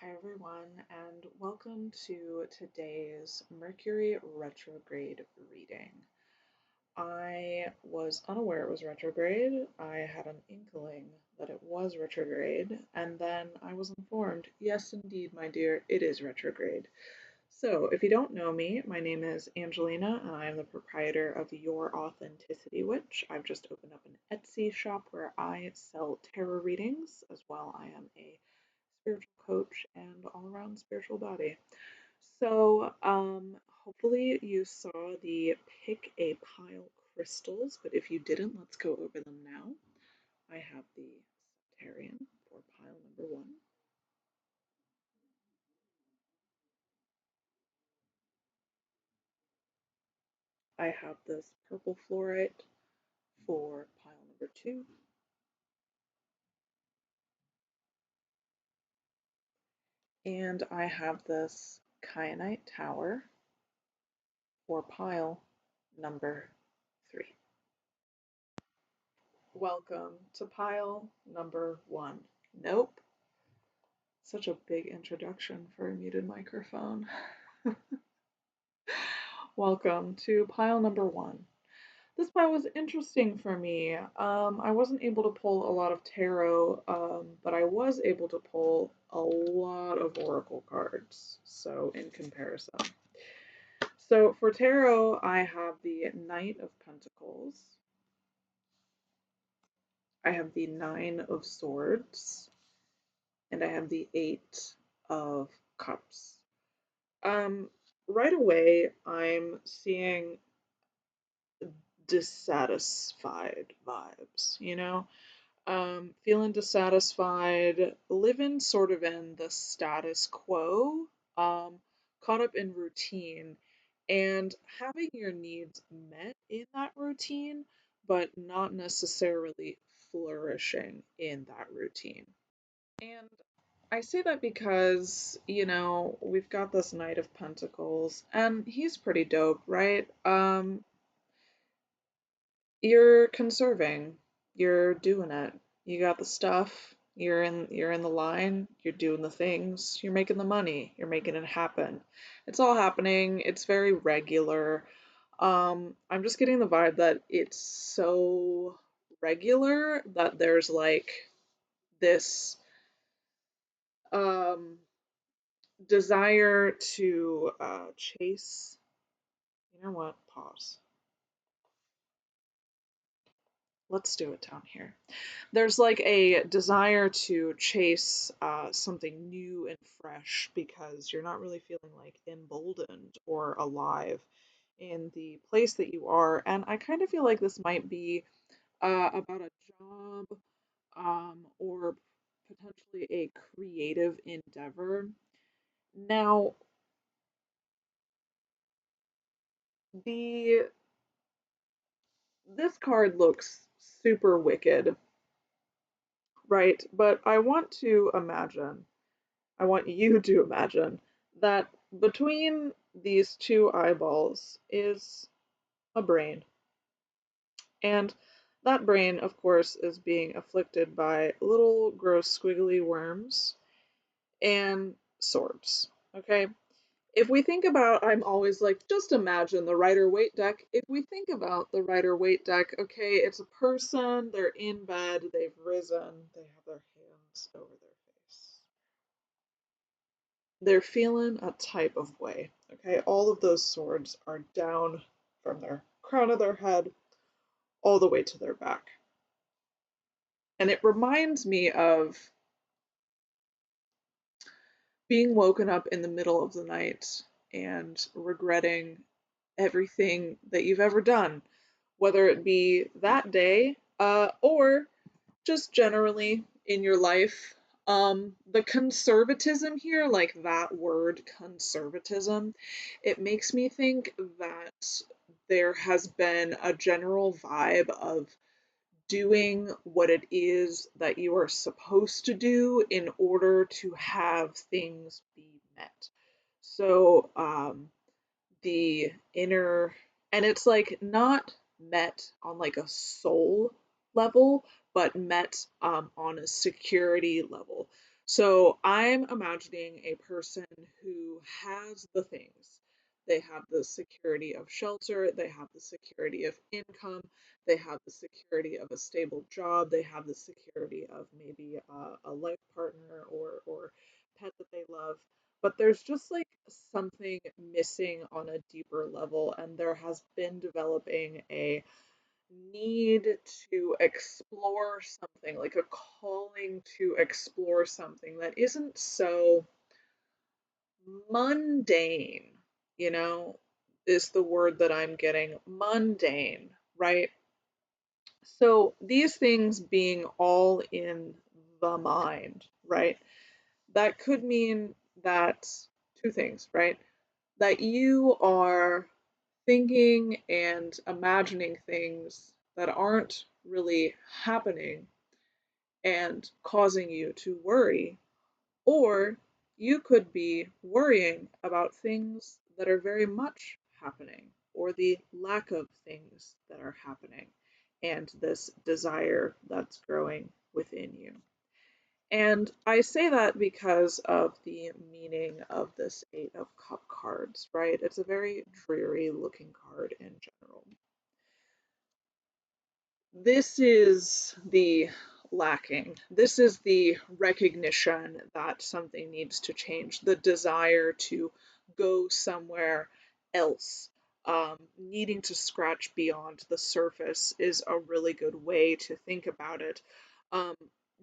Hi everyone, and welcome to today's Mercury Retrograde reading. I was unaware it was retrograde. I had an inkling that it was retrograde, and then I was informed, yes, indeed, my dear, it is retrograde. So, if you don't know me, my name is Angelina, and I am the proprietor of Your Authenticity Witch. I've just opened up an Etsy shop where I sell tarot readings as well. I am a spiritual coach and all around spiritual body. So, hopefully you saw the pick a pile crystals, but if you didn't, let's go over them now. I have the Septarian for pile number one. I have this purple fluorite for pile number two. And I have this Kyanite tower for pile number three. Welcome to pile number one. Nope. Such a big introduction for a muted microphone. Welcome to pile number one. This pile was interesting for me. I wasn't able to pull a lot of tarot, but I was able to pull a lot of oracle cards. So, in comparison. So, for tarot, I have the Knight of Pentacles, I have the Nine of Swords, and I have the Eight of Cups. Right away, I'm seeing dissatisfied vibes, feeling dissatisfied, living sort of in the status quo, caught up in routine, and having your needs met in that routine, but not necessarily flourishing in that routine. And I say that because, we've got this Knight of Pentacles, and he's pretty dope, right? You're conserving, you're doing it. You got the stuff, you're in the line, you're doing the things, you're making the money, you're making it happen. It's all happening, it's very regular. I'm just getting the vibe that it's so regular that there's like this um desire to chase. You know what? Pause. Let's do it down here. There's like a desire to chase something new and fresh because you're not really feeling like emboldened or alive in the place that you are. And I kind of feel like this might be about a job or potentially a creative endeavor. Now, the this card looks super wicked, right? But I want you to imagine that between these two eyeballs is a brain. And that brain, of course, is being afflicted by little gross squiggly worms and swords. Okay? If we think about, I'm always like, just imagine the Rider-Waite deck. If we think about the Rider-Waite deck, okay, it's a person, they're in bed, they've risen, they have their hands over their face. They're feeling a type of way, okay? All of those swords are down from their crown of their head all the way to their back. And it reminds me of being woken up in the middle of the night and regretting everything that you've ever done, whether it be that day or just generally in your life. The conservatism here, like that word conservatism, it makes me think that there has been a general vibe of doing what it is that you are supposed to do in order to have things be met. So, the inner, and it's like not met on like a soul level, but met on a security level. So I'm imagining a person who has the things. They have the security of shelter, they have the security of income, they have the security of a stable job, they have the security of maybe a life partner or pet that they love. But there's just like something missing on a deeper level, and there has been developing a need to explore something, like a calling to explore something that isn't so mundane, you know, is the word that I'm getting. Mundane, right? So these things being all in the mind, right? That could mean that two things, right? That you are thinking and imagining things that aren't really happening and causing you to worry, or you could be worrying about things that are very much happening, or the lack of things that are happening, and this desire that's growing within you. And I say that because of the meaning of this Eight of Cup cards, right? It's a very dreary looking card in general. This is the lacking. This is the recognition that something needs to change, the desire to go somewhere else. Needing to scratch beyond the surface is a really good way to think about it. Um,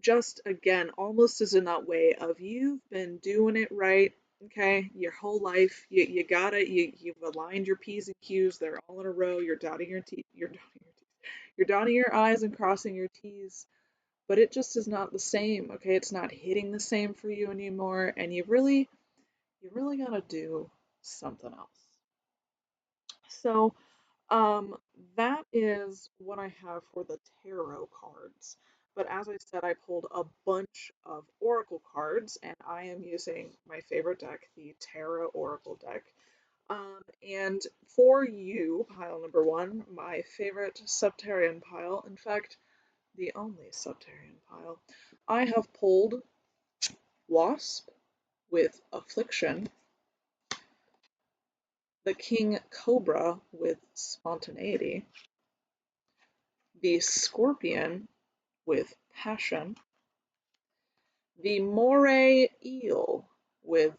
just again, almost as in that way of you've been doing it right, okay, your whole life. You got it. You've aligned your P's and Q's. They're all in a row. You're dotting your T. You're dotting your I's and crossing your T's, but it just is not the same, okay? It's not hitting the same for you anymore, and you really gotta do something else. So, um, that is what I have for the tarot cards. But as I said, I pulled a bunch of oracle cards, and I am using my favorite deck, the Tarot Oracle deck. And for you, pile number one, my favorite Septarian pile. In fact, the only Septarian pile. I have pulled Wasp with Affliction, the King Cobra with Spontaneity, the Scorpion with Passion, the Moray Eel with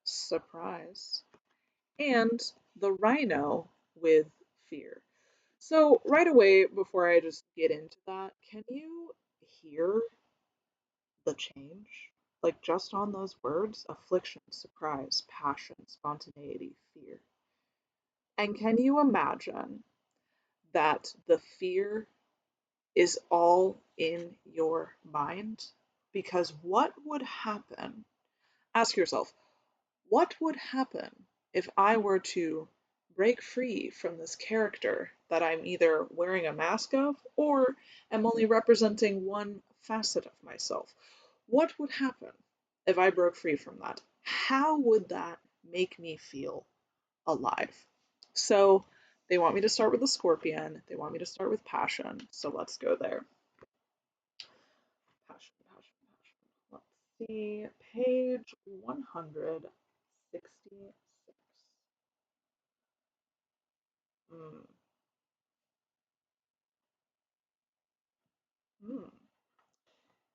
Surprise, and the Rhino with Fear. So, right away, before I just get into that, can you hear the change? Like just on those words, affliction, surprise, passion, spontaneity, fear. And can you imagine that the fear is all in your mind? Because what would happen? Ask yourself, what would happen if I were to break free from this character that I'm either wearing a mask of or am only representing one facet of myself? What would happen if I broke free from that? How would that make me feel alive? So they want me to start with the scorpion. They want me to start with passion. So let's go there. Passion, passion, passion. Let's see. Page 166. Hmm. Hmm.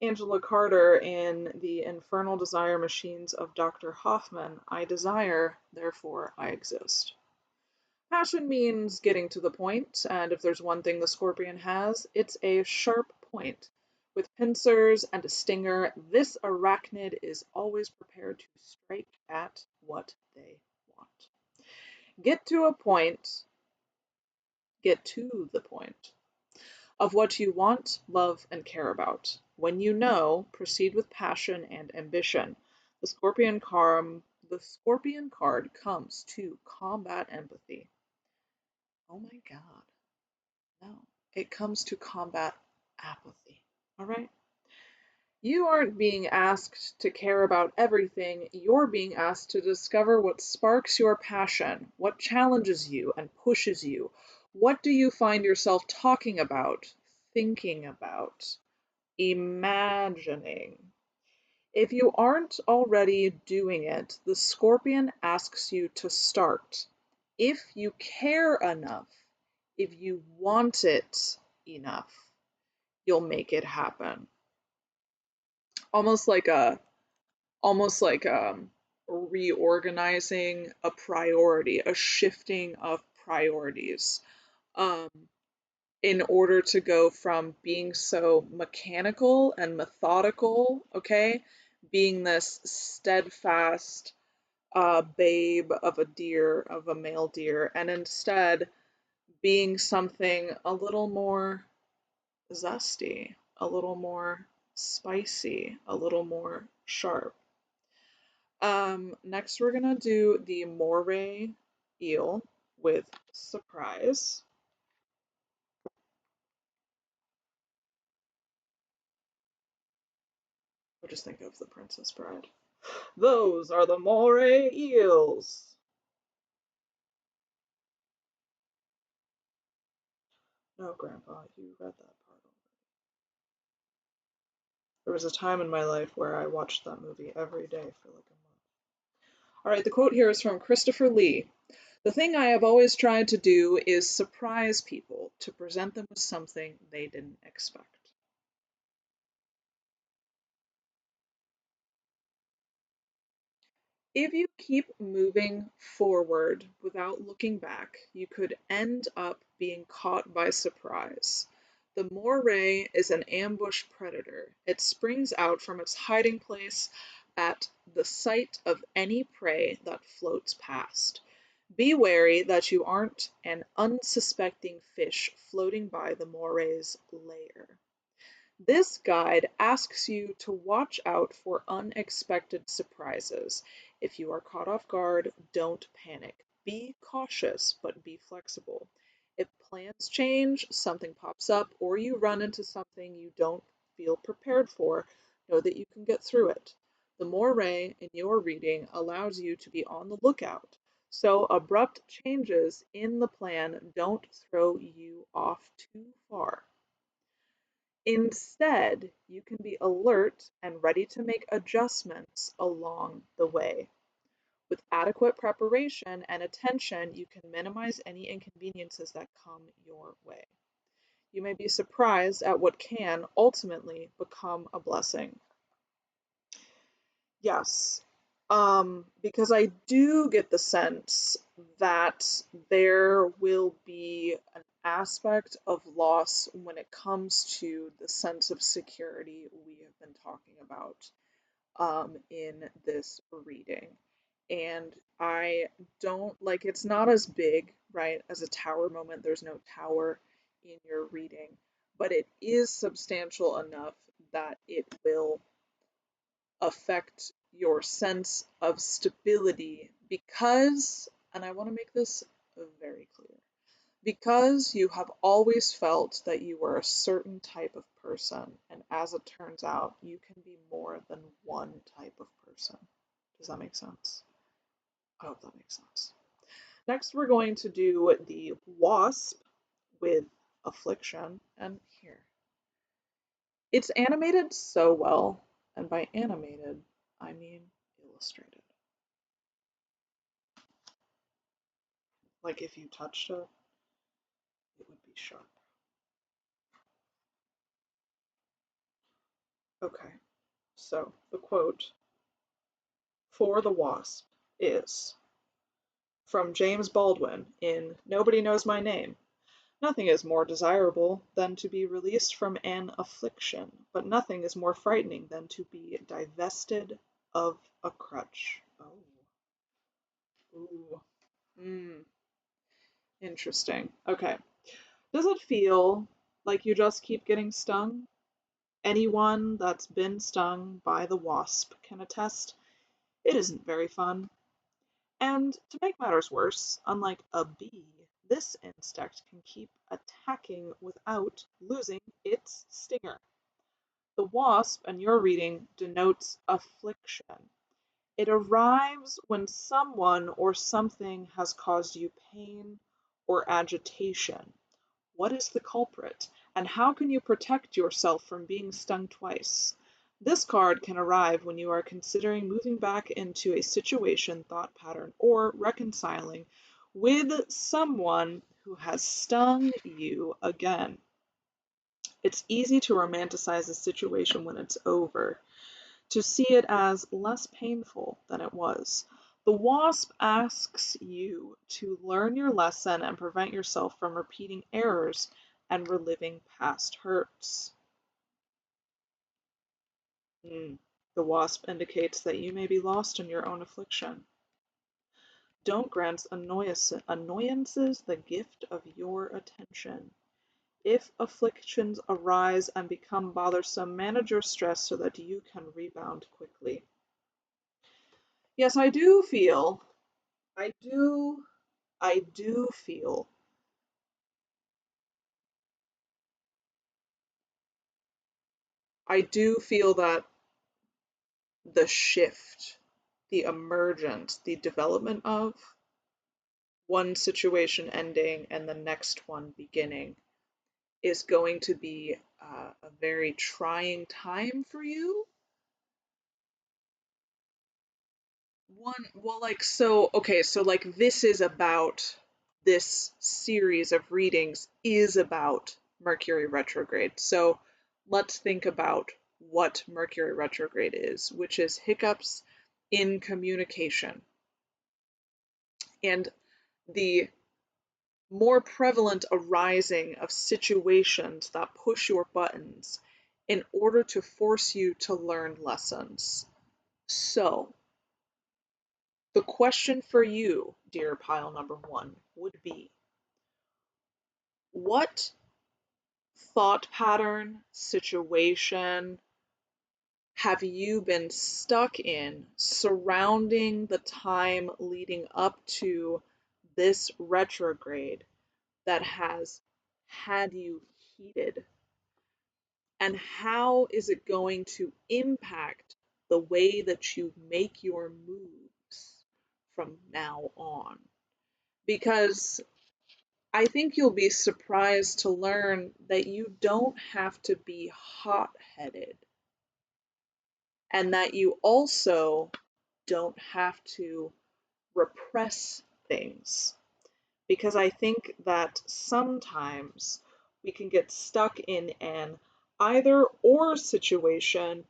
Angela Carter in The Infernal Desire Machines of Dr. Hoffman. I desire, therefore I exist. Passion means getting to the point, and if there's one thing the scorpion has, it's a sharp point. With pincers and a stinger, this arachnid is always prepared to strike at what they want. Get to a point, get to the point of what you want, love, and care about. When you know, proceed with passion and ambition. The scorpion card comes to combat empathy. Oh my god. No, it comes to combat apathy. All right? You aren't being asked to care about everything. You're being asked to discover what sparks your passion, what challenges you and pushes you. What do you find yourself talking about, thinking about, imagining? If you aren't already doing it, the scorpion asks you to start. If you care enough, if you want it enough, you'll make it happen. Almost like a almost like reorganizing a priority, a shifting of priorities. Um, in order to go from being so mechanical and methodical, okay, being this steadfast babe of a deer, of a male deer, and instead being something a little more zesty, a little more spicy, a little more sharp. Next we're gonna do the moray eel with surprise. Or just think of the Princess Bride. Those are the moray eels. No, Grandpa, you read that part already. There was a time in my life where I watched that movie every day for like a month. All right, the quote here is from Christopher Lee. The thing I have always tried to do is surprise people, to present them with something they didn't expect. If you keep moving forward without looking back, you could end up being caught by surprise. The moray is an ambush predator. It springs out from its hiding place at the sight of any prey that floats past. Be wary that you aren't an unsuspecting fish floating by the moray's lair. This guide asks you to watch out for unexpected surprises. If you are caught off guard, don't panic. Be cautious, but be flexible. If plans change, something pops up, or you run into something you don't feel prepared for, know that you can get through it. The moray in your reading allows you to be on the lookout, so abrupt changes in the plan don't throw you off too far. Instead, you can be alert and ready to make adjustments along the way. With adequate preparation and attention, you can minimize any inconveniences that come your way. You may be surprised at what can ultimately become a blessing. Yes, because I do get the sense that there will be an aspect of loss when it comes to the sense of security we have been talking about in this reading. And I don't like it's not as big, right, as a tower moment. There's no tower in your reading, but it is substantial enough that it will affect your sense of stability because, and I want to make this very clear, because you have always felt that you were a certain type of person, and as it turns out, you can be more than one type of person. Does that make sense? I hope that makes sense. Next, we're going to do the wasp with affliction, and here. It's animated so well, and by animated, I mean illustrated. Like if you touched it, it would be sharp. Okay, so the quote for the wasp is from James Baldwin in Nobody Knows My Name. Nothing is more desirable than to be released from an affliction, but nothing is more frightening than to be divested of a crutch. Oh, ooh, interesting. Okay. Does it feel like you just keep getting stung? Anyone that's been stung by the wasp can attest it isn't very fun. And to make matters worse, unlike a bee, this insect can keep attacking without losing its stinger. The wasp in your reading denotes affliction. It arrives when someone or something has caused you pain or agitation. What is the culprit, and how can you protect yourself from being stung twice? This card can arrive when you are considering moving back into a situation, thought pattern, or reconciling with someone who has stung you again. It's easy to romanticize a situation when it's over, to see it as less painful than it was. The Wasp asks you to learn your lesson and prevent yourself from repeating errors and reliving past hurts. The Wasp indicates that you may be lost in your own affliction. Don't grant annoyances the gift of your attention. If afflictions arise and become bothersome, manage your stress so that you can rebound quickly. Yes, I do feel, I do, I do feel, I do feel that the shift, the emergence, the development of one situation ending and the next one beginning is going to be a very trying time for you. This is about, this series of readings is about Mercury retrograde. So let's think about what Mercury retrograde is, which is hiccups in communication. And the more prevalent arising of situations that push your buttons in order to force you to learn lessons. So, the question for you, dear pile number one, would be, what thought pattern, situation have you been stuck in surrounding the time leading up to this retrograde that has had you heated? And how is it going to impact the way that you make your moves from now on? Because I think you'll be surprised to learn that you don't have to be hot-headed, and that you also don't have to repress things. Because I think that sometimes we can get stuck in an either or situation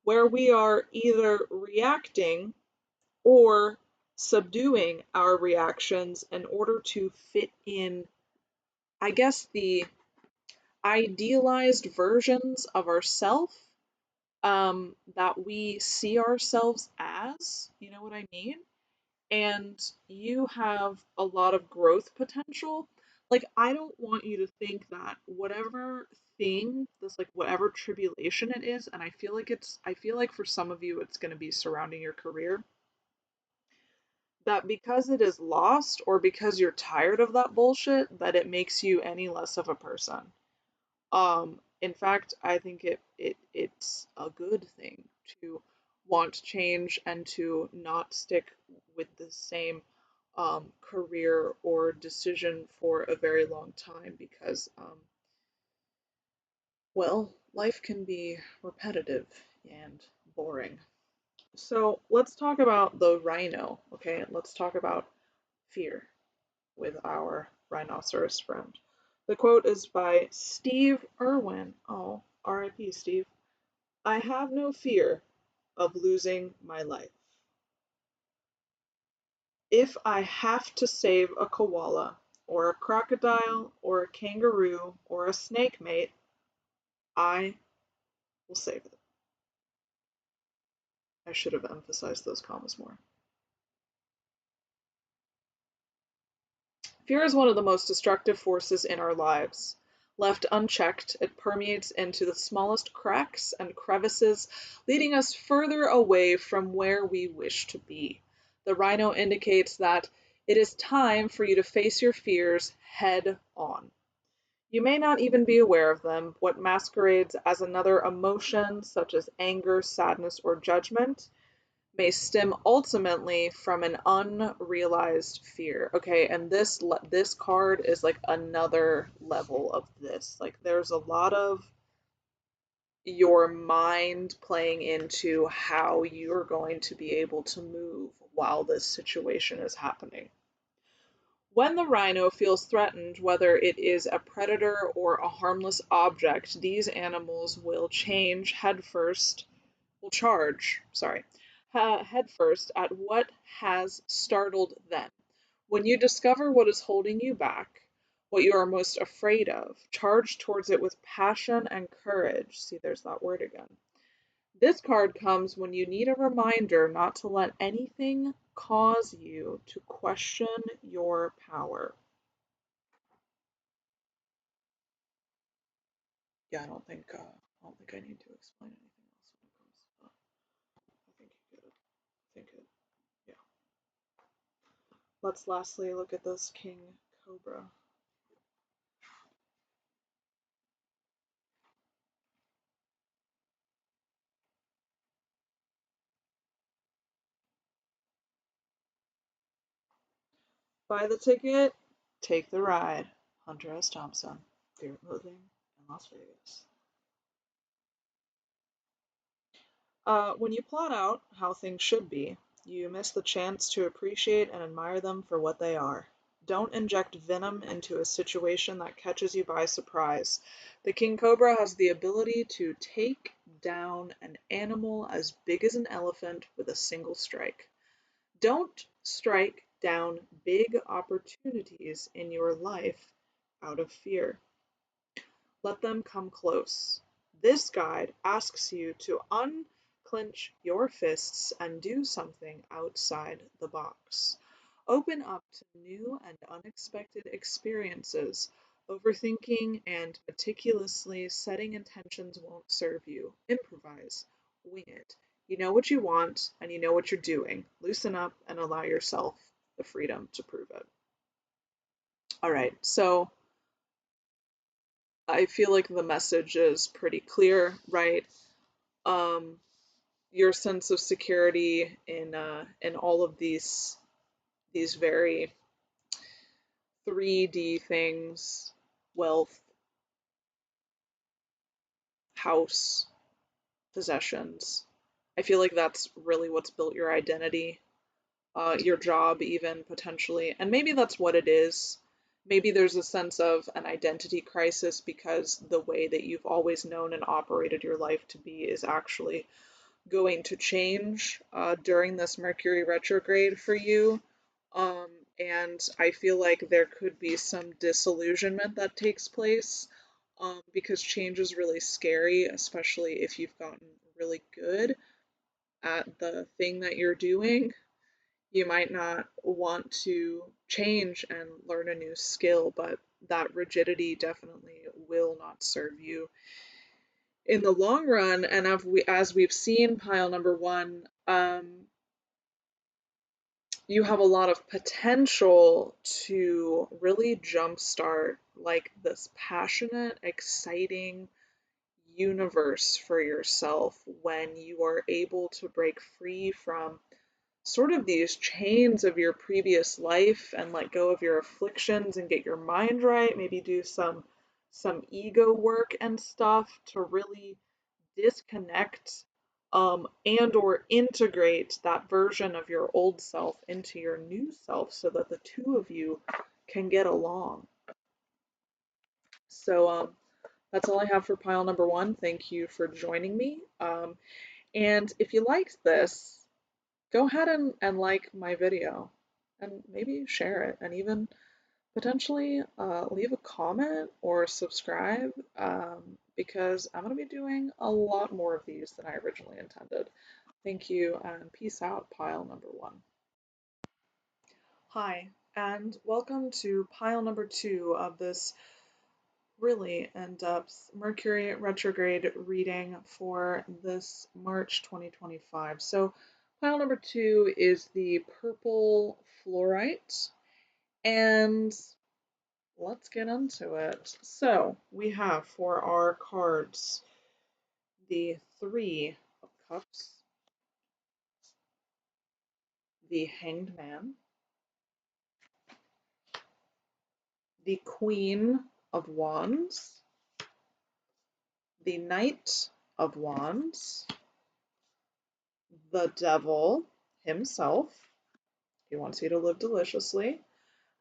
where we are either reacting or subduing our reactions in order to fit in, I guess, the idealized versions of ourselves that we see ourselves as. You know what I mean? And you have a lot of growth potential. Like, I don't want you to think that whatever thing, this, like, whatever tribulation it is, and I feel like for some of you it's going to be surrounding your career, that because it is lost or because you're tired of that bullshit, that it makes you any less of a person. In fact, I think it's a good thing to want change and to not stick with the same career or decision for a very long time because, well, life can be repetitive and boring. So let's talk about the rhino, okay? Let's talk about fear with our rhinoceros friend. The quote is by Steve Irwin. Oh, R.I.P. Steve. I have no fear of losing my life. If I have to save a koala, or a crocodile, or a kangaroo, or a snake mate, I will save it. I should have emphasized those commas more. Fear is one of the most destructive forces in our lives. Left unchecked, it permeates into the smallest cracks and crevices, leading us further away from where we wish to be. The rhino indicates that it is time for you to face your fears head on. You may not even be aware of them. What masquerades as another emotion, such as anger, sadness, or judgment, may stem ultimately from an unrealized fear. Okay, and this card is like another level of this. Like, there's a lot of your mind playing into how you're going to be able to move while this situation is happening. When the rhino feels threatened, whether it is a predator or a harmless object, these animals will headfirst at what has startled them. When you discover what is holding you back, what you are most afraid of, charge towards it with passion and courage. See, there's that word again. This card comes when you need a reminder not to let anything cause you to question your power. Yeah, I don't think I need to explain anything else when it comes to that. I think you get it. I think it. Yeah. Let's lastly look at this King Cobra. Buy the ticket, take the ride. Hunter S. Thompson. Fear Moving in Las Vegas. When you plot out how things should be, you miss the chance to appreciate and admire them for what they are. Don't inject venom into a situation that catches you by surprise. The king cobra has the ability to take down an animal as big as an elephant with a single strike. Don't strike down big opportunities in your life out of fear. Let them come close. This guide asks you to unclench your fists and do something outside the box. Open up to new and unexpected experiences. Overthinking and meticulously setting intentions won't serve you. Improvise. Wing it. You know what you want and you know what you're doing. Loosen up and allow yourself the freedom to prove it. All right, so I feel like the message is pretty clear, right? Um, your sense of security in all of these very 3D things, wealth, house, possessions. I feel like that's really what's built your identity, your job even potentially, and maybe that's what it is. Maybe there's a sense of an identity crisis because the way that you've always known and operated your life to be is actually going to change during this Mercury retrograde for you. Um, and I feel like there could be some disillusionment that takes place because change is really scary, especially if you've gotten really good at the thing that you're doing. You might not want to change and learn a new skill, but that rigidity definitely will not serve you in the long run. And as we've seen, pile number one, you have a lot of potential to really jumpstart like this passionate, exciting universe for yourself when you are able to break free from sort of these chains of your previous life and let go of your afflictions and get your mind right, maybe do some ego work and stuff to really disconnect and or integrate that version of your old self into your new self so that the two of you can get along. So that's all I have for pile number one. Thank you for joining me. And if you liked this, go ahead and like my video and maybe share it and even potentially leave a comment or subscribe because I'm going to be doing a lot more of these than I originally intended. Thank you and peace out, pile number one. Hi, and welcome to pile number two of this really in-depth Mercury retrograde reading for this March 2025. So pile number two is the purple fluorite, and let's get into it. So we have for our cards the Three of Cups, the Hanged Man, the Queen of Wands, the Knight of Wands, the Devil himself. He wants you to live deliciously.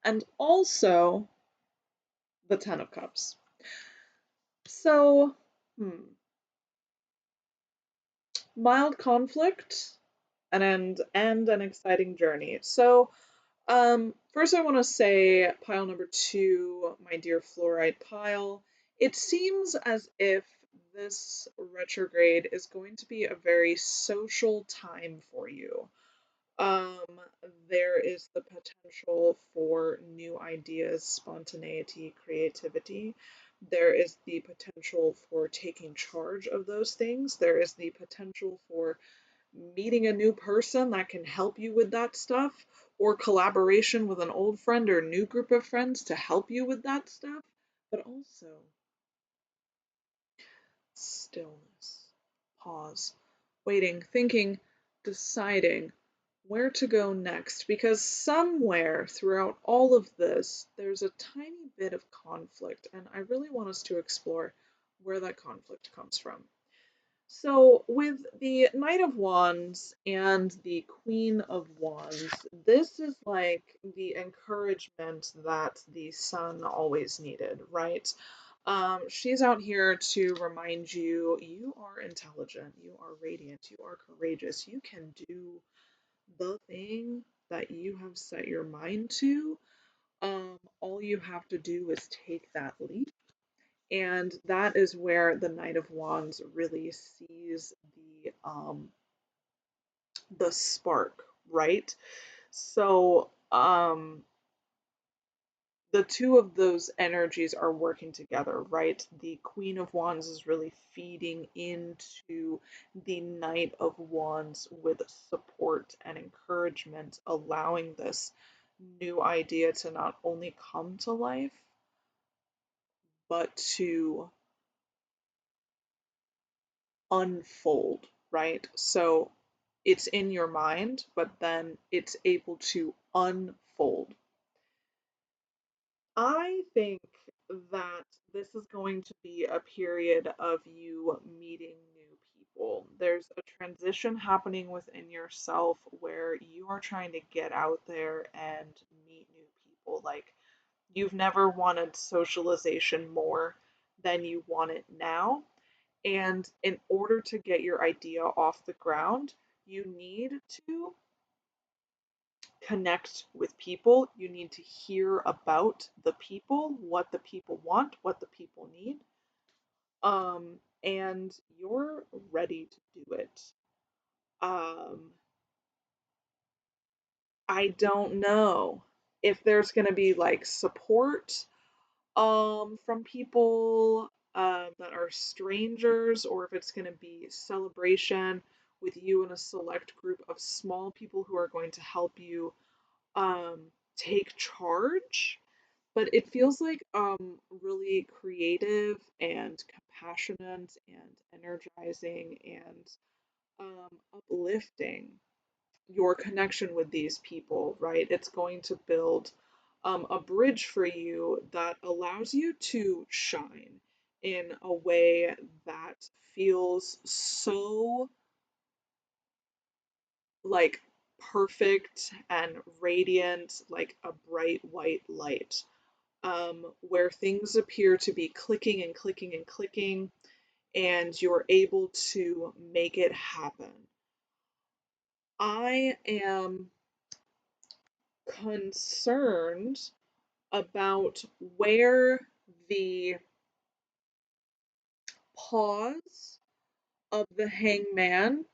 And also the Ten of Cups. So, mild conflict and an exciting journey. So, first I want to say pile number 2, my dear fluorite pile. It seems as if this retrograde is going to be a very social time for you. Um, there is the potential for new ideas, spontaneity, creativity. There is the potential for taking charge of those things. There is the potential for meeting a new person that can help you with that stuff, or collaboration with an old friend or new group of friends to help you with that stuff. But also stillness, pause, waiting, thinking, deciding where to go next. Because somewhere throughout all of this, there's a tiny bit of conflict, and I really want us to explore where that conflict comes from. So, with the Knight of Wands and the Queen of Wands, this is like the encouragement that the Sun always needed, right? She's out here to remind you you are intelligent, you are radiant, you are courageous, you can do the thing that you have set your mind to. All you have to do is take that leap. And that is where the Knight of Wands really sees the spark, right? So the two of those energies are working together, right? The Queen of Wands is really feeding into the Knight of Wands with support and encouragement, allowing this new idea to not only come to life, but to unfold, right? So it's in your mind, but then it's able to unfold. I think that this is going to be a period of you meeting new people. There's a transition happening within yourself where you are trying to get out there and meet new people. Like, you've never wanted socialization more than you want it now. And in order to get your idea off the ground, you need to connect with people. You need to hear about the people, what the people want, what the people need. And you're ready to do it. Um, I don't know if there's going to be like support from people that are strangers, or if it's going to be celebration with you and a select group of small people who are going to help you um, take charge. But it feels like really creative and compassionate and energizing and uplifting your connection with these people, right? It's going to build a bridge for you that allows you to shine in a way that feels so like perfect and radiant, like a bright white light, where things appear to be clicking and clicking and clicking, and you're able to make it happen. I am concerned about where the pause of the hanged man,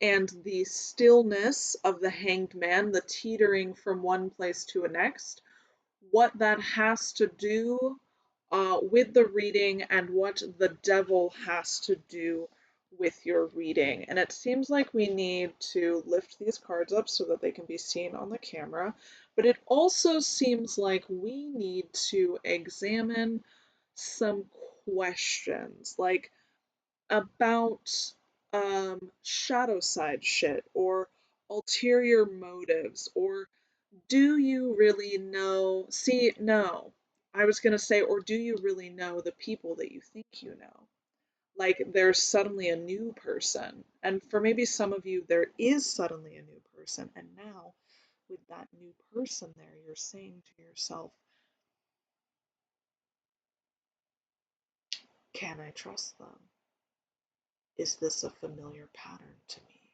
and the stillness of the hanged man, the teetering from one place to a next, what that has to do with the reading and what the devil has to do with your reading. And it seems like we need to lift these cards up so that they can be seen on the camera, but it also seems like we need to examine some questions, like about shadow side shit or ulterior motives, or do you really know? See, no. I was going to say, or do you really know the people that you think you know? Like there's suddenly a new person. And for maybe some of you, there is suddenly a new person. And now, with that new person there, you're saying to yourself, can I trust them? Is this a familiar pattern to me?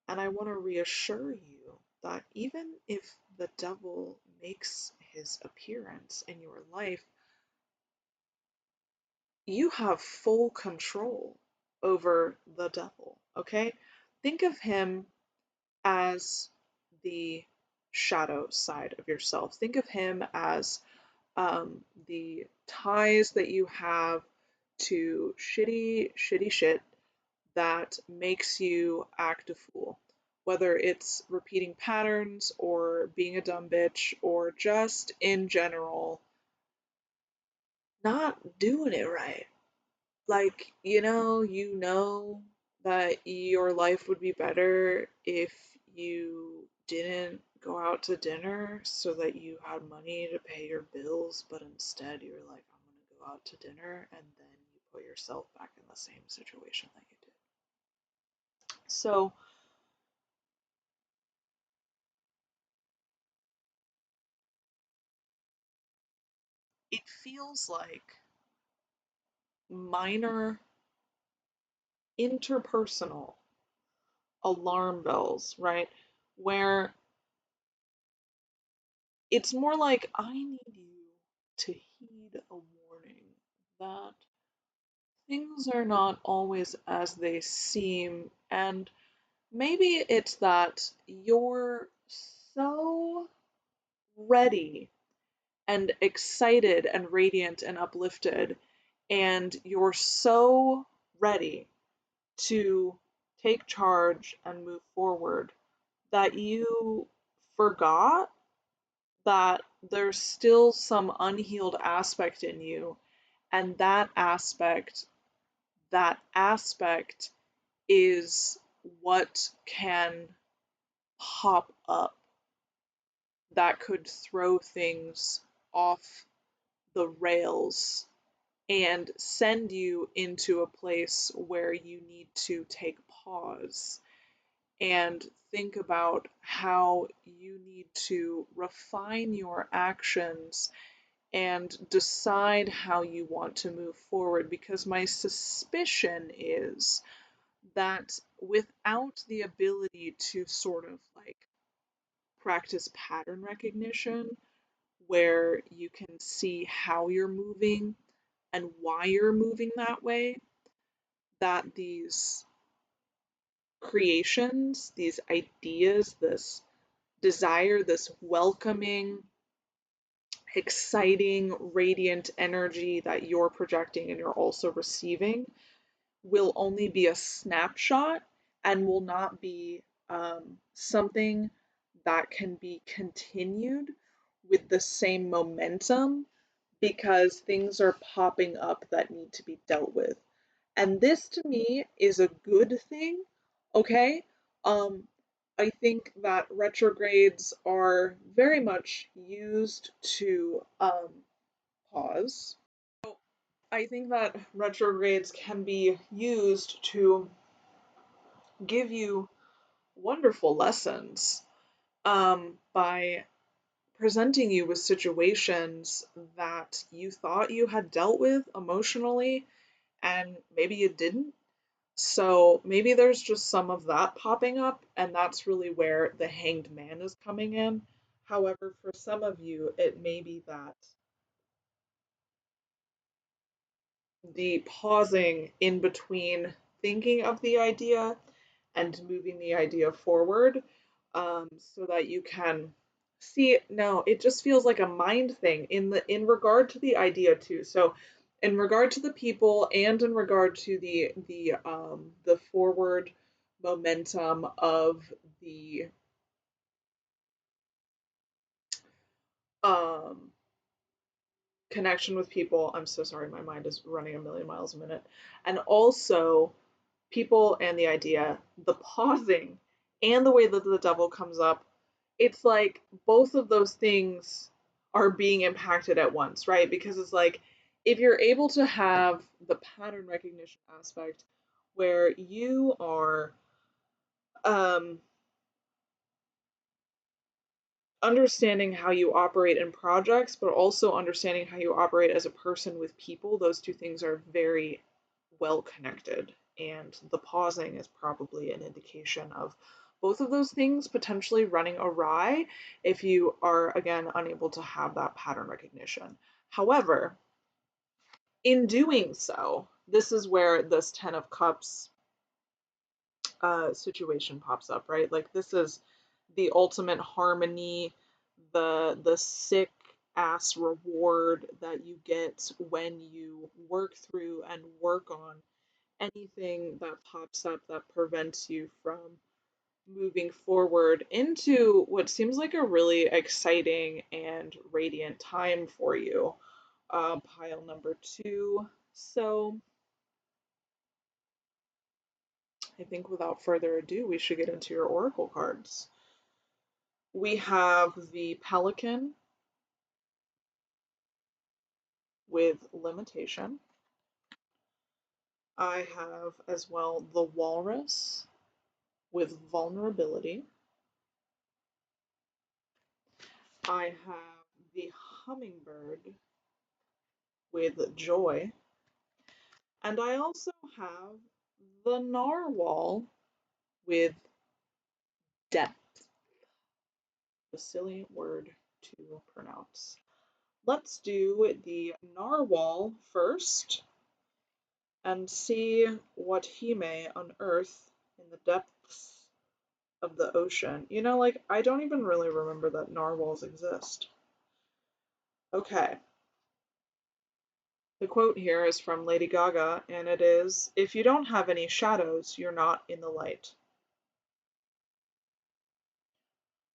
And I want to reassure you that even if the devil makes his appearance in your life, you have full control over the devil, okay? Think of him as the shadow side of yourself. Think of him as the ties that you have to shitty shit that makes you act a fool. Whether it's repeating patterns or being a dumb bitch or just in general not doing it right. Like, you know that your life would be better if you didn't go out to dinner so that you had money to pay your bills, but instead you're like, I'm gonna go out to dinner, and then you put yourself back in the same situation that you did. So it feels like minor interpersonal alarm bells, right? Where it's more like, I need you to heed a warning that things are not always as they seem. And maybe it's that you're so ready and excited and radiant and uplifted, and you're so ready to take charge and move forward that you forgot that there's still some unhealed aspect in you, and that aspect is what can pop up that could throw things off the rails and send you into a place where you need to take pause and think about how you need to refine your actions and decide how you want to move forward, because my suspicion is that without the ability to sort of like practice pattern recognition, where you can see how you're moving and why you're moving that way, that these creations, these ideas, this desire, this welcoming, exciting, radiant energy that you're projecting and you're also receiving will only be a snapshot and will not be something that can be continued with the same momentum, because things are popping up that need to be dealt with. And this to me is a good thing, okay? Um, I think that retrogrades are very much used to pause. So I think that retrogrades can be used to give you wonderful lessons by presenting you with situations that you thought you had dealt with emotionally and maybe you didn't. So maybe there's just some of that popping up, and that's really where the hanged man is coming in. However, for some of you, it may be that the pausing in between thinking of the idea and moving the idea forward, so that you can see. No, it just feels like a mind thing in regard to the idea too. So in regard to the people and in regard to the forward momentum of the um connection with people. I'm so sorry, my mind is running a million miles a minute. And also people and the idea, the pausing, and the way that the devil comes up, it's like both of those things are being impacted at once, right? Because it's like if you're able to have the pattern recognition aspect where you are um, understanding how you operate in projects, but also understanding how you operate as a person with people, those two things are very well connected. And the pausing is probably an indication of both of those things potentially running awry if you are, again, unable to have that pattern recognition. However, in doing so, this is where this Ten of Cups situation pops up, right? Like this is the ultimate harmony, the sick ass reward that you get when you work through and work on anything that pops up that prevents you from moving forward into what seems like a really exciting and radiant time for you. Pile number two. So I think without further ado, we should get into your oracle cards. We have the pelican with limitation. I have as well the walrus with vulnerability. I have the hummingbird with joy. And I also have the narwhal with depth. A silly word to pronounce. Let's do the narwhal first and see what he may unearth in the depths of the ocean. You know, like, I don't even really remember that narwhals exist. Okay. The quote here is from Lady Gaga, and it is, "If you don't have any shadows, you're not in the light."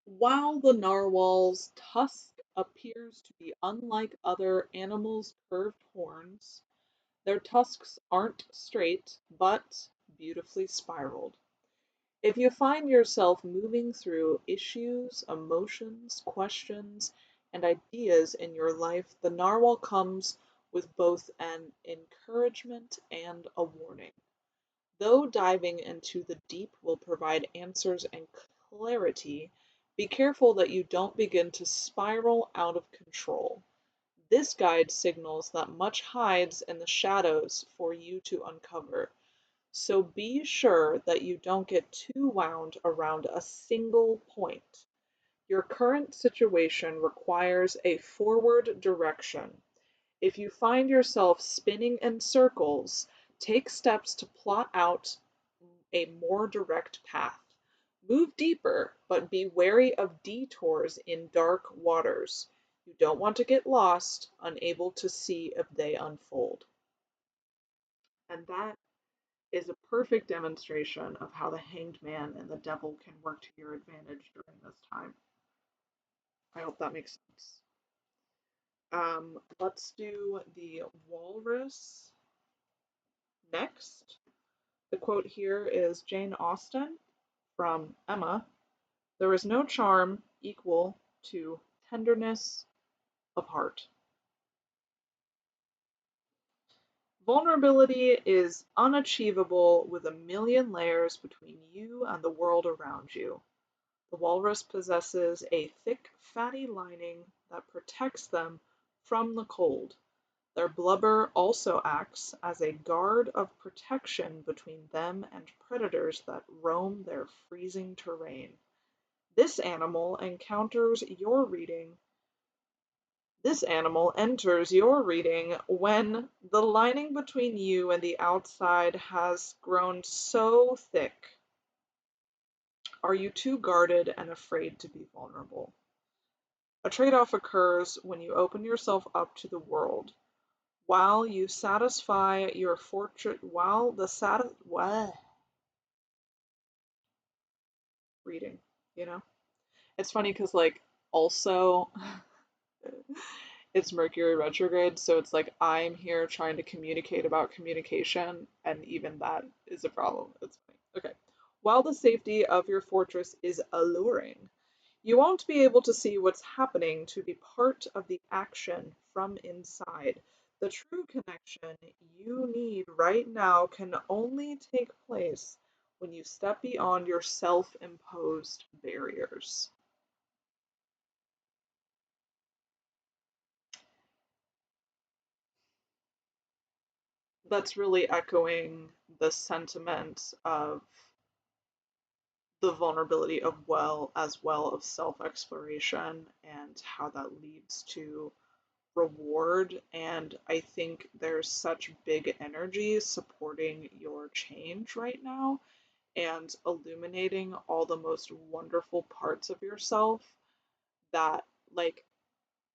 While the narwhal's tusk appears to be unlike other animals' curved horns, their tusks aren't straight, but beautifully spiraled. If you find yourself moving through issues, emotions, questions, and ideas in your life, the narwhal comes with both an encouragement and a warning. Though diving into the deep will provide answers and clarity, be careful that you don't begin to spiral out of control. This guide signals that much hides in the shadows for you to uncover. So be sure that you don't get too wound around a single point. Your current situation requires a forward direction. If you find yourself spinning in circles, take steps to plot out a more direct path. Move deeper, but be wary of detours in dark waters. You don't want to get lost, unable to see if they unfold. And that is a perfect demonstration of how the Hanged Man and the Devil can work to your advantage during this time. I hope that makes sense. Let's do the Walrus next. The quote here is Jane Austen from Emma. "There is no charm equal to tenderness of heart." Vulnerability is unachievable with a million layers between you and the world around you. The walrus possesses a thick, fatty lining that protects them from the cold. Their blubber also acts as a guard of protection between them and predators that roam their freezing terrain. This animal encounters your reading This animal enters your reading when the lining between you and the outside has grown so thick. Are you too guarded and afraid to be vulnerable? A trade-off occurs when you open yourself up to the world. While you satisfy your fortune, while the reading, you know? It's funny because, like, also it's Mercury retrograde, so it's like I'm here trying to communicate about communication, and even that is a problem. It's funny. Okay. While the safety of your fortress is alluring, You won't be able to see what's happening to be part of the action from inside. The true connection you need right now can only take place when you step beyond your self imposed barriers. That's really echoing the sentiment of the vulnerability of well of self exploration and how that leads to reward. And I think there's such big energy supporting your change right now and illuminating all the most wonderful parts of yourself that, like,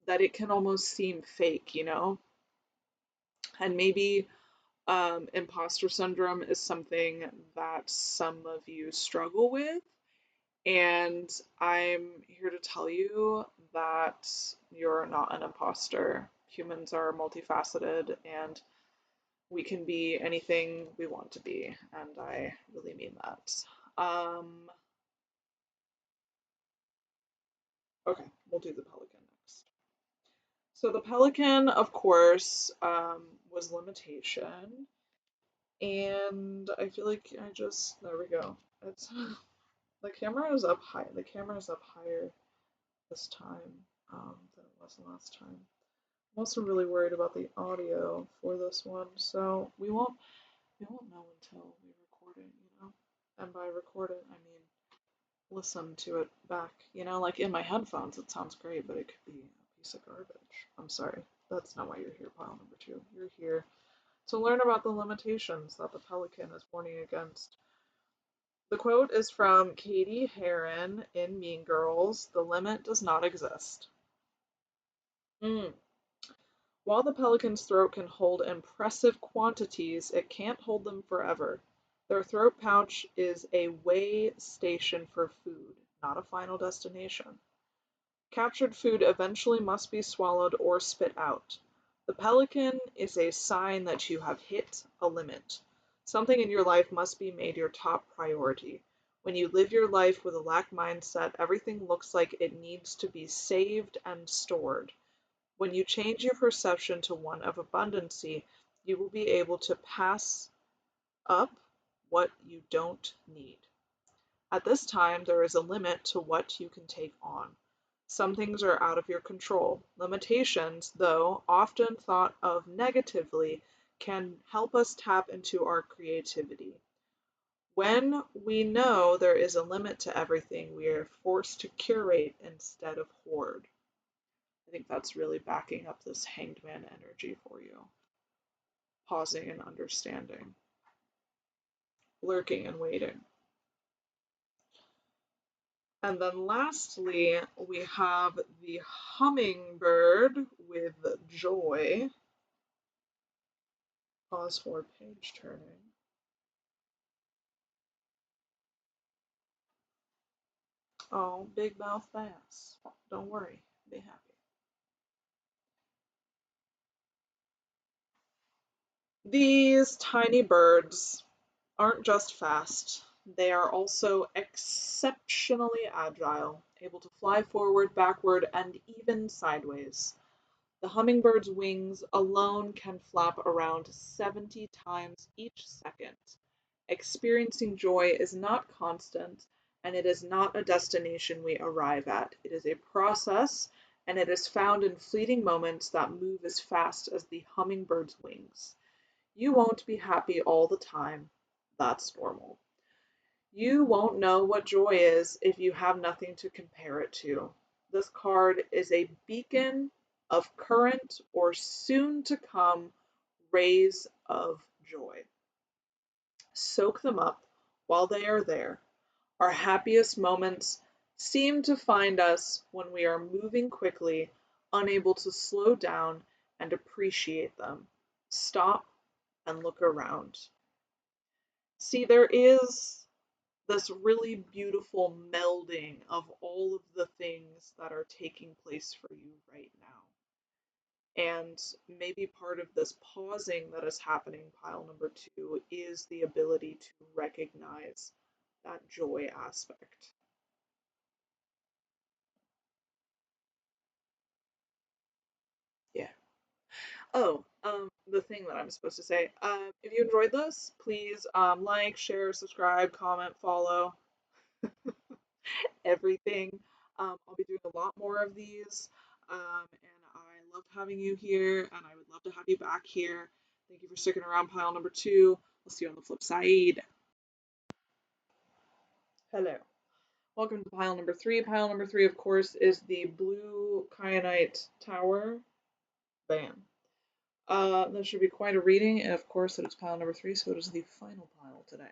that it can almost seem fake, you know? And maybe imposter syndrome is something that some of you struggle with. And I'm here to tell you that you're not an imposter. Humans are multifaceted and we can be anything we want to be. And I really mean that. Okay, we'll do the pelican next. So the pelican, of course, was limitation. And I feel like there we go. It's the camera is up high. The camera is up higher this time than it was the last time. I'm also really worried about the audio for this one, so we won't know until we record it, you know. And by record it, I mean listen to it back. You know, like in my headphones, it sounds great, but it could be a piece of garbage. I'm sorry. That's not why you're here, pile number two. You're here to learn about the limitations that the pelican is warning against. The quote is from Katie Heron in Mean Girls: "The limit does not exist." Mm. While the pelican's throat can hold impressive quantities, it can't hold them forever. Their throat pouch is a way station for food, not a final destination. Captured food eventually must be swallowed or spit out. The pelican is a sign that you have hit a limit. Something in your life must be made your top priority. When you live your life with a lack mindset, everything looks like it needs to be saved and stored. When you change your perception to one of abundancy, you will be able to pass up what you don't need. At this time, there is a limit to what you can take on. Some things are out of your control. Limitations, though often thought of negatively, can help us tap into our creativity. When we know there is a limit to everything, we are forced to curate instead of hoard. I think that's really backing up this hanged man energy for you. Pausing and understanding, lurking and waiting. And then lastly, we have the hummingbird with joy. Pause for page turning. Oh, big mouth bass. Don't worry, be happy. These tiny birds aren't just fast, they are also exceptionally agile, able to fly forward, backward, and even sideways. The hummingbird's wings alone can flap around 70 times each second. Experiencing joy is not constant, and it is not a destination we arrive at. It is a process, and it is found in fleeting moments that move as fast as the hummingbird's wings. You won't be happy all the time. That's normal. You won't know what joy is if you have nothing to compare it to. This card is a beacon of current or soon to come rays of joy. Soak them up while they are there. Our happiest moments seem to find us when we are moving quickly, unable to slow down and appreciate them. Stop and look around. See, there is this really beautiful melding of all of the things that are taking place for you right now. And maybe part of this pausing that is happening, pile number two, is the ability to recognize that joy aspect. The thing that I'm supposed to say. If you enjoyed this, please like, share, subscribe, comment, follow, everything. I'll be doing a lot more of these, and I loved having you here, and I would love to have you back here. Thank you for sticking around, pile number two. We'll see you on the flip side. Hello. Welcome to pile number three. Pile number three, of course, is the blue Kyanite tower. Bam. That should be quite a reading, and of course, it is pile number three, so it is the final pile today.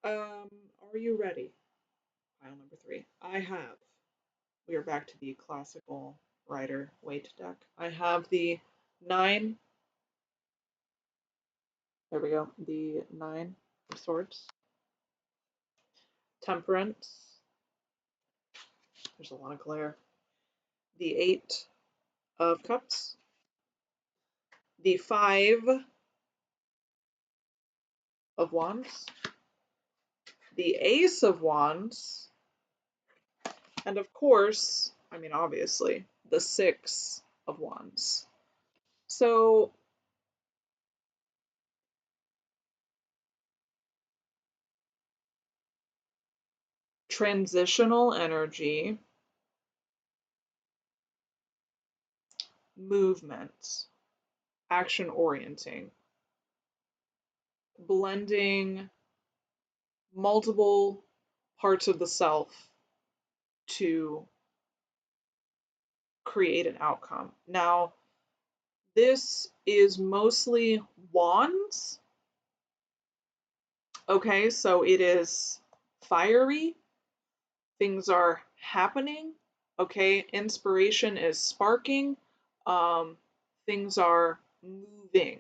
Are you ready? Pile number three. We are back to the classical Rider Waite deck. I have the nine, there we go, the nine of swords, temperance, there's a lot of glare, the eight of cups, the five of wands, the ace of wands, and of course, I mean, obviously, the six of wands. So, transitional energy, movement, action orienting, blending multiple parts of the self to create an outcome. Now, this is mostly wands. Okay, so it is fiery. Things are happening. Okay, inspiration is sparking. Things are moving.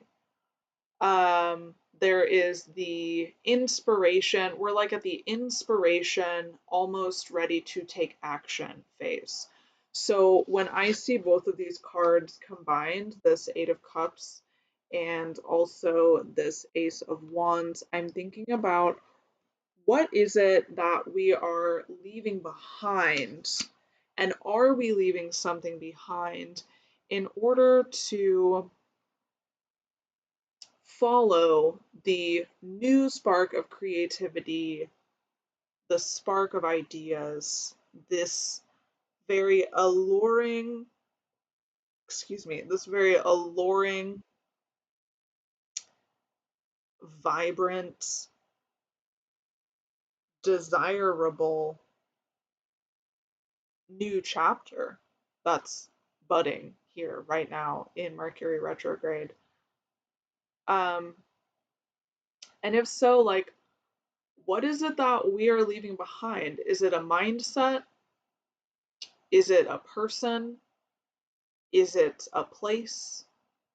There is the inspiration. We're like at the inspiration, almost ready to take action phase. So when I see both of these cards combined, this Eight of Cups and also this Ace of Wands, I'm thinking about what is it that we are leaving behind? And are we leaving something behind in order to follow the new spark of creativity, the spark of ideas, this very alluring, this very alluring, vibrant, desirable new chapter that's budding here right now in Mercury retrograde. Um, and if so, like, what is it that we are leaving behind? Is it a mindset? Is it a person? Is it a place?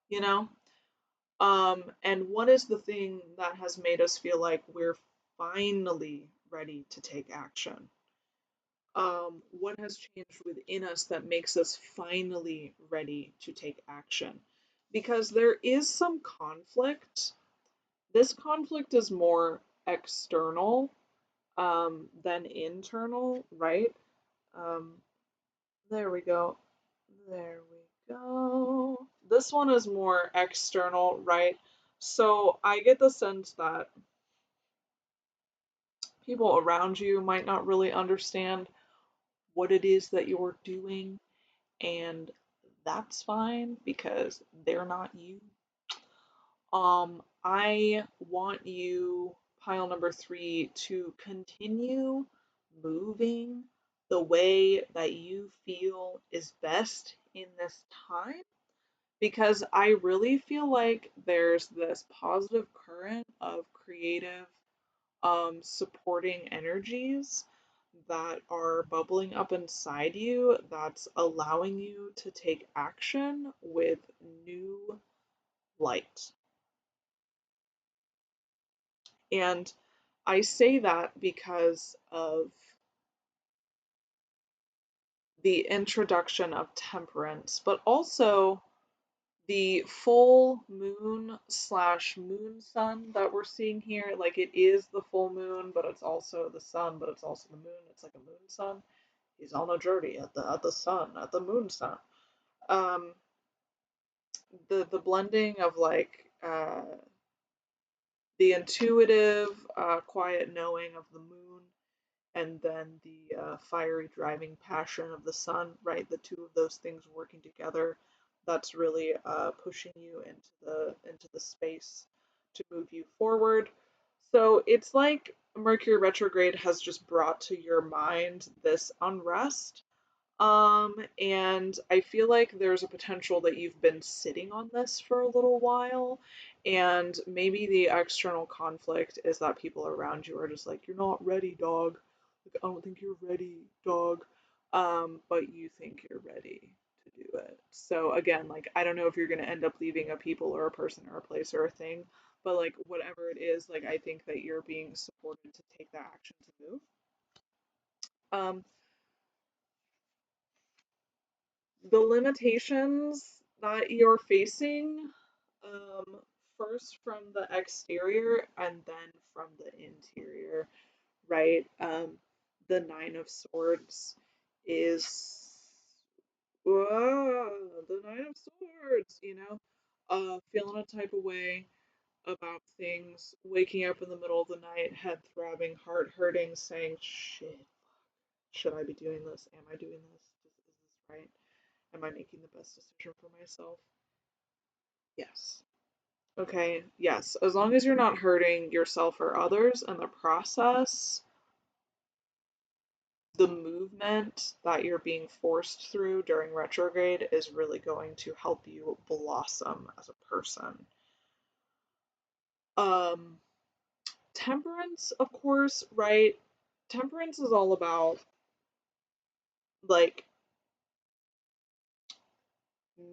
You know? And what is the thing that has made us feel like we're finally ready to take action? What has changed within us that makes us finally ready to take action? Because there is some conflict. This conflict is more external than internal, right? Um, there we go. There we go. This one is more external, right? So I get the sense that people around you might not really understand what it is that you're doing, and that's fine because they're not you. I want you, pile number three, to continue moving the way that you feel is best in this time because I really feel like there's this positive current of creative, supporting energies that are bubbling up inside you that's allowing you to take action with new light. And I say that because of the introduction of temperance, but also the full moon slash moon sun that we're seeing here. Like it is the full moon, but it's also the sun, but it's also the moon. It's like a moon sun. He's on a journey at the sun, at the moon sun. Um, the blending of like the intuitive, quiet knowing of the moon, and then the fiery driving passion of the sun, right? The two of those things working together, that's really pushing you into the space to move you forward. So it's like Mercury retrograde has just brought to your mind this unrest, and I feel like there's a potential that you've been sitting on this for a little while, and maybe the external conflict is that people around you are just like, you're not ready, dog. Like, I don't think you're ready, dog. But you think you're ready to do it. So again, like, I don't know if you're gonna end up leaving a people or a person or a place or a thing, but like whatever it is, like I think that you're being supported to take that action to move. Um, the limitations that you're facing, um, first from the exterior and then from the interior, right? The Nine of Swords is the Nine of Swords, feeling a type of way about things, waking up in the middle of the night, head throbbing, heart hurting, saying, shit, should I be doing this? Am I doing this? Is this right? Am I making the best decision for myself? Yes. Okay, yes. As long as you're not hurting yourself or others in the process, the movement that you're being forced through during retrograde is really going to help you blossom as a person. Um, Temperance, of course, right? Temperance is all about like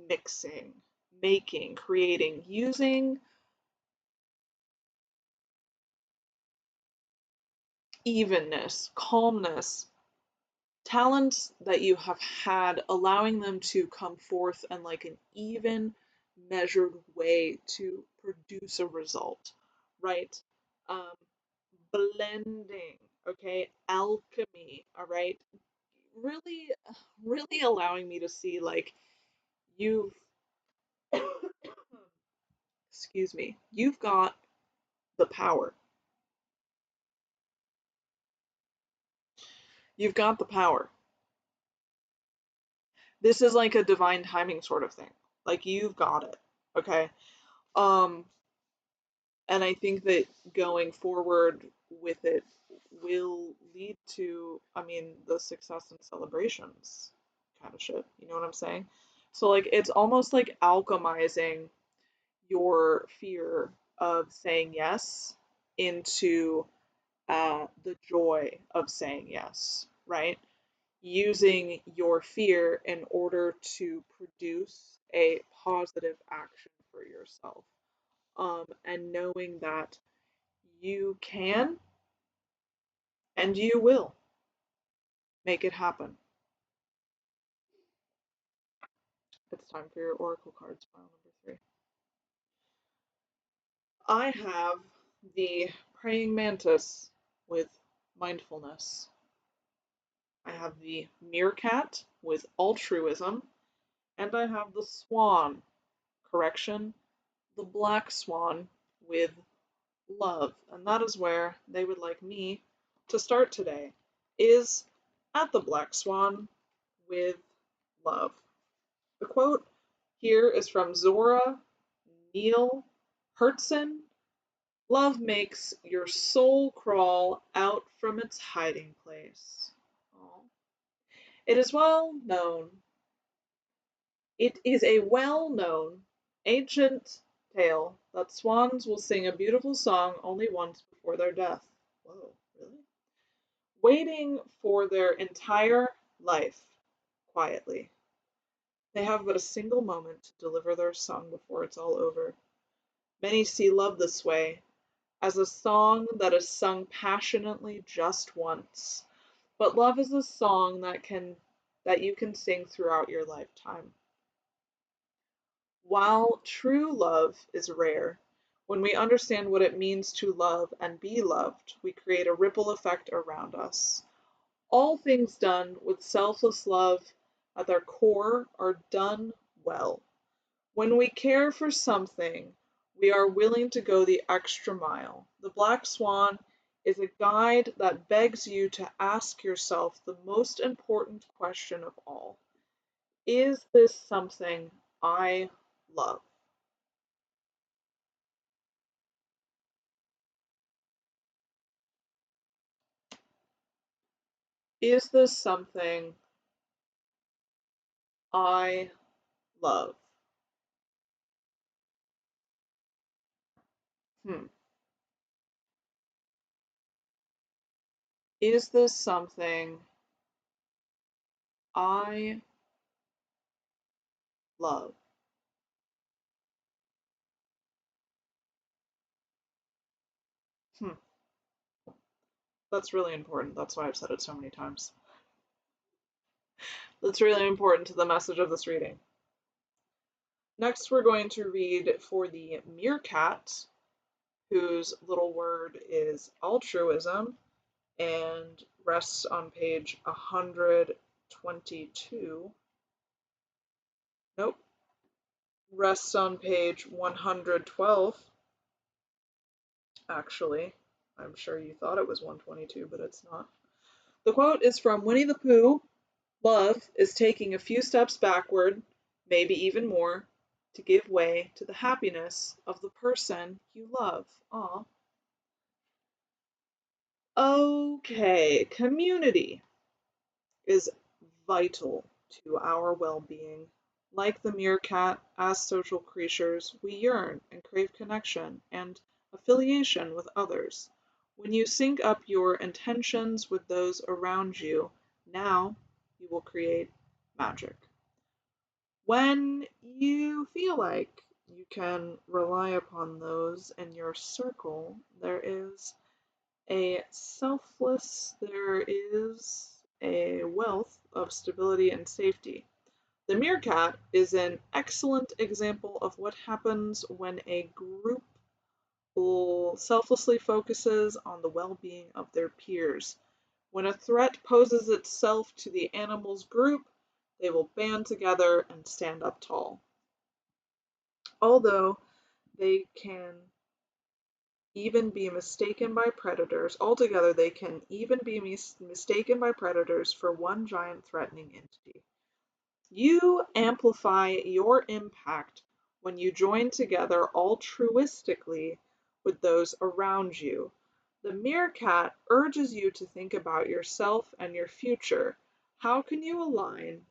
mixing, making, creating, using evenness, calmness, talents that you have had, allowing them to come forth in like an even, measured way to produce a result, right? Um, Blending, okay, alchemy, all right, really, really allowing me to see like you've, excuse me, you've got the power. You've got the power. This is like a divine timing sort of thing. Like you've got it, okay? Um, and I think that going forward with it will lead to, I mean, the success and celebrations kind of shit. You know what I'm saying? So, like, it's almost like alchemizing your fear of saying yes into the joy of saying yes, right? Using your fear in order to produce a positive action for yourself, and knowing that you can and you will make it happen. It's time for your oracle cards, pile number 3. I have the praying mantis with mindfulness. I have the meerkat with altruism, and I have the swan, correction, the black swan with love. And that is where they would like me to start today, is at the black swan with love. The quote here is from Zora Neale Hurston. Love makes your soul crawl out from its hiding place. Aww. It is well known. It is a well known ancient tale that swans will sing a beautiful song only once before their death. Whoa, really? Waiting for their entire life quietly. They have but a single moment to deliver their song before it's all over. Many see love this way, as a song that is sung passionately just once. But love is a song that you can sing throughout your lifetime. While true love is rare, when we understand what it means to love and be loved, we create a ripple effect around us. All things done with selfless love at their core are done well. When we care for something, we are willing to go the extra mile. The Black Swan is a guide that begs you to ask yourself the most important question of all. Is this something I love? Is this something I love? Hmm. Is this something I love? Hmm. That's really important. That's why I've said it so many times. That's really important to the message of this reading. Next, we're going to read for the meerkat, whose little word is altruism and rests on page 122. Nope, rests on page 112. Actually, I'm sure you thought it was 122, but it's not. The quote is from Winnie the Pooh. Love is taking a few steps backward, maybe even more, to give way to the happiness of the person you love. Aw. Okay, community is vital to our well-being. Like the meerkat, as social creatures, we yearn and crave connection and affiliation with others. When you sync up your intentions with those around you, now you will create magic. When you feel like you can rely upon those in your circle, there is a wealth of stability and safety. The meerkat is an excellent example of what happens when a group selflessly focuses on the well-being of their peers. When a threat poses itself to the animal's group, they will band together and stand up tall. Although they can even be mistaken by predators, altogether they can even be mistaken by predators for one giant threatening entity. You amplify your impact when you join together altruistically with those around you. The meerkat urges you to think about yourself and your future. How can you align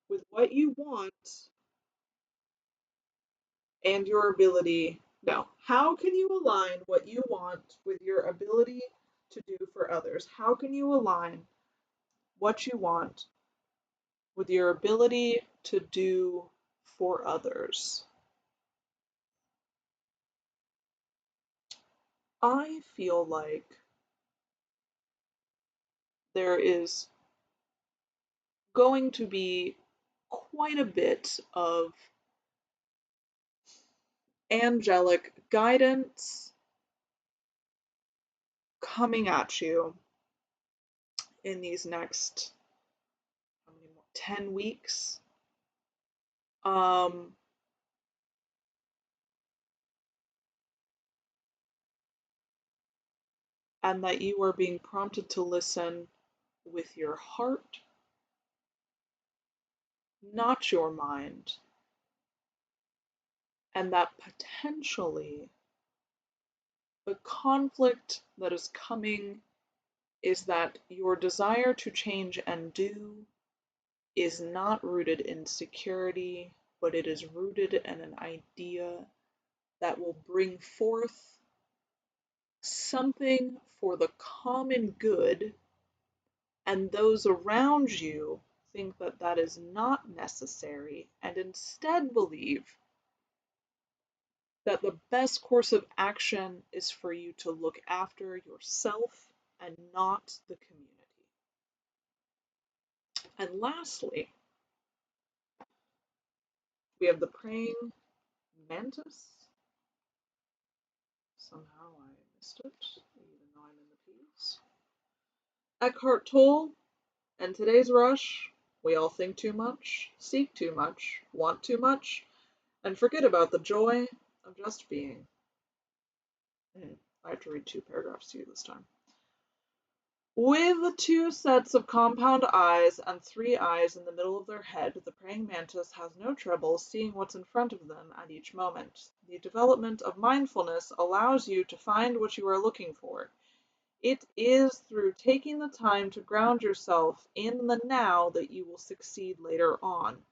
with what you want and your ability? No. How can you align what you want with your ability to do for others? How can you align what you want with your ability to do for others? I feel like there is going to be quite a bit of angelic guidance coming at you in these next 10 weeks. Um, and that you are being prompted to listen with your heart, not your mind, and that potentially the conflict that is coming is that your desire to change and do is not rooted in security, but it is rooted in an idea that will bring forth something for the common good, and those around you think that that is not necessary and instead believe that the best course of action is for you to look after yourself and not the community. And lastly, we have the praying mantis. Somehow I missed it, even though I'm in the piece. Eckhart Tolle and today's rush. We all think too much, seek too much, want too much, and forget about the joy of just being. I have to read 2 paragraphs to you this time. With 2 sets of compound eyes and 3 eyes in the middle of their head, the praying mantis has no trouble seeing what's in front of them at each moment. The development of mindfulness allows you to find what you are looking for. It is through taking the time to ground yourself in the now that you will succeed later on.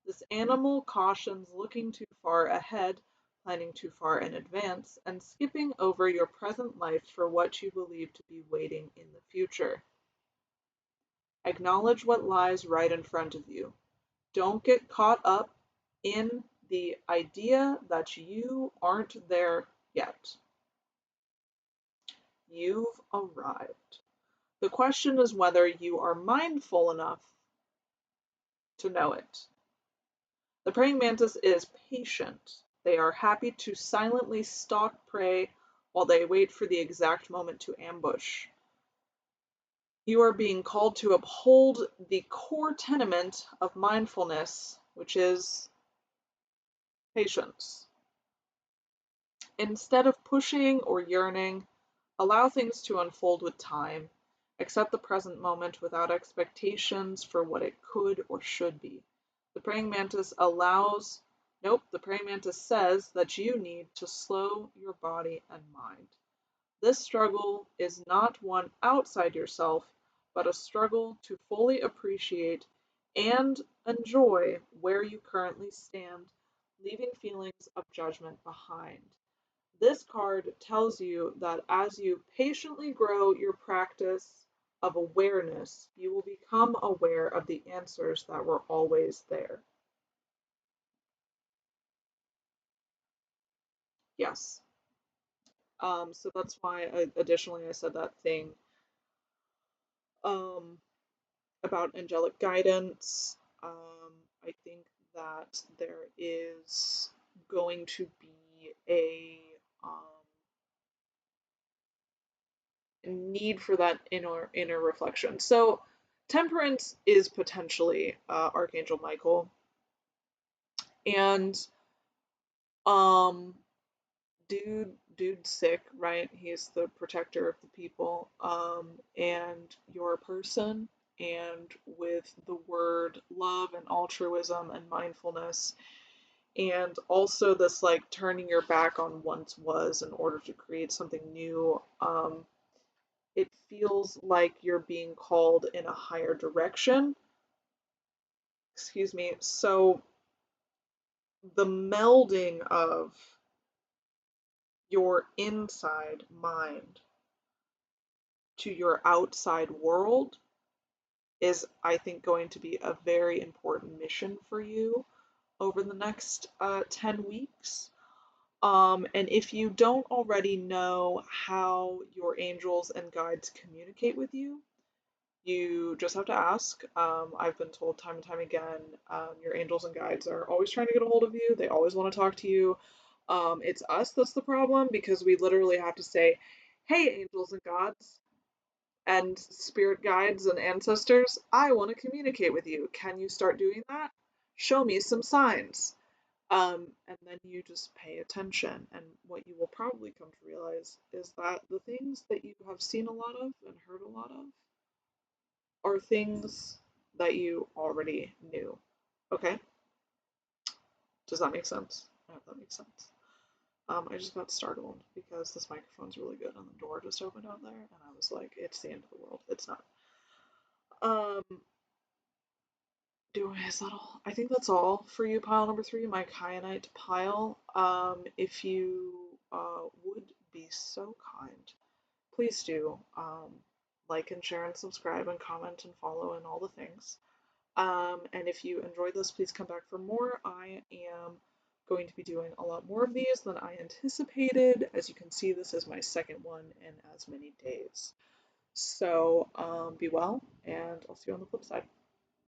This animal cautions looking too far ahead, planning too far in advance, and skipping over your present life for what you believe to be waiting in the future. Acknowledge what lies right in front of you. Don't get caught up in the idea that you aren't there yet. You've arrived. The question is whether you are mindful enough to know it. The praying mantis is patient. They are happy to silently stalk prey while they wait for the exact moment to ambush. You are being called to uphold the core tenet of mindfulness, which is patience. Instead of pushing or yearning, allow things to unfold with time. Accept the present moment without expectations for what it could or should be. The praying mantis says that you need to slow your body and mind. This struggle is not one outside yourself, but a struggle to fully appreciate and enjoy where you currently stand, leaving feelings of judgment behind. This card tells you that as you patiently grow your practice of awareness, you will become aware of the answers that were always there. Yes. So that's why, additionally, I said that thing um, about angelic guidance. I think that there is going to be a need for that inner reflection. So, temperance is potentially Archangel Michael, and um, dude's sick, right? He's the protector of the people, and you're a person, and with the word love and altruism and mindfulness, and also this like turning your back on once was in order to create something new. It feels like you're being called in a higher direction. Excuse me. So the melding of your inside mind to your outside world is, I think, going to be a very important mission for you over the next 10 weeks. And if you don't already know how your angels and guides communicate with you, you just have to ask. I've been told time and time again, your angels and guides are always trying to get a hold of you. They always want to talk to you. It's us that's the problem because we literally have to say, hey, angels and gods and spirit guides and ancestors, I want to communicate with you. Can you start doing that? Show me some signs. And then you just pay attention. And what you will probably come to realize is that the things that you have seen a lot of and heard a lot of are things that you already knew. Okay? Does that make sense? I hope that makes sense. I just got startled because this microphone's really good and the door just opened out there, and I was like, it's the end of the world. It's not. Um, is that all? I think that's all for you, pile number 3, my Kyanite pile. If you would be so kind, please do like and share and subscribe and comment and follow and all the things. And if you enjoyed this, please come back for more. I am going to be doing a lot more of these than I anticipated. As you can see, this is my second one in as many days. So be well, and I'll see you on the flip side.